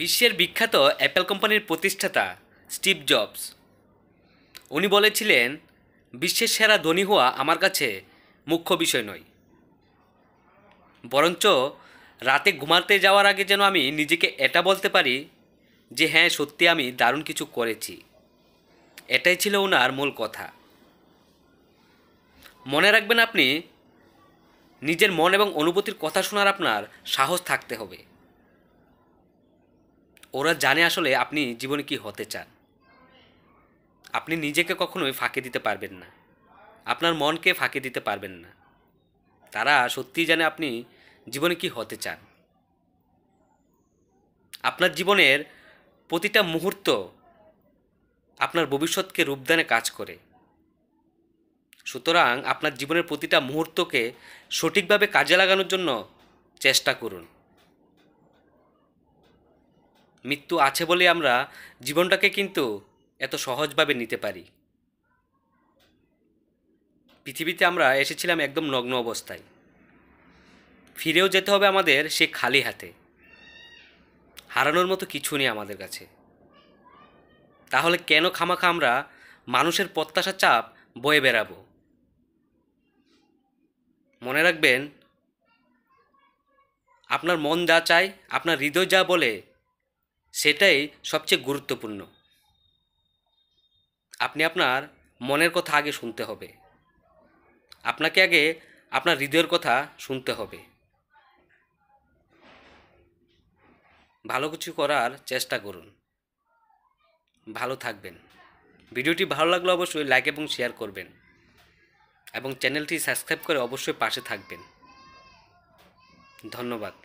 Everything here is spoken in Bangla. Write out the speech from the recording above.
বিশ্বের বিখ্যাত অ্যাপল কোম্পানির প্রতিষ্ঠাতা স্টিভ জবস উনি বলেছিলেন, বিশ্বের সেরা ধনী হওয়া আমার কাছে মুখ্য বিষয় নয়, বরঞ্চ রাতে ঘুমাতে যাওয়ার আগে যেন আমি নিজেকে এটা বলতে পারি যে হ্যাঁ, সত্যি আমি দারুণ কিছু করেছি। এটাই ছিল ওনার মূল কথা। মনে রাখবেন, আপনি নিজের মন এবং অনুভূতির কথা শোনার আপনার সাহস থাকতে হবে। ওরা জানে আসলে আপনি জীবনে কি হতে চান। আপনি নিজেকে কখনোই ফাঁকি দিতে পারবেন না, আপনার মনকে ফাঁকি দিতে পারবেন না। তারা সত্যিই জানে আপনি জীবনে কি হতে চান। আপনার জীবনের প্রতিটা মুহূর্ত আপনার ভবিষ্যৎকে রূপদানে কাজ করে। সুতরাং আপনার জীবনের প্রতিটা মুহূর্তকে সঠিকভাবে কাজে লাগানোর জন্য চেষ্টা করুন। মৃত্যু আছে বলে আমরা জীবনটাকে কিন্তু এত সহজভাবে নিতে পারি। পৃথিবীতে আমরা এসেছিলাম একদম নগ্ন অবস্থায়, ফিরেও যেতে হবে আমাদের সে খালি হাতে। হারানোর মতো কিছু নেই আমাদের কাছে। তাহলে কেন খামাখা আমরা মানুষের প্রত্যাশা চাপ বয়ে বেড়াবো? মনে রাখবেন, আপনার মন যা চায়, আপনার হৃদয় যা বলে, সেটাই সবচেয়ে গুরুত্বপূর্ণ। আপনি আপনার মনের কথা আগে শুনতে হবে। আপনাকে আগে আপনার হৃদয়ের কথা শুনতে হবে। ভালো কিছু করার চেষ্টা করুন। ভালো থাকবেন। ভিডিওটি ভালো লাগলে অবশ্যই লাইক এবং শেয়ার করবেন এবং চ্যানেলটি সাবস্ক্রাইব করে অবশ্যই পাশে থাকবেন। ধন্যবাদ।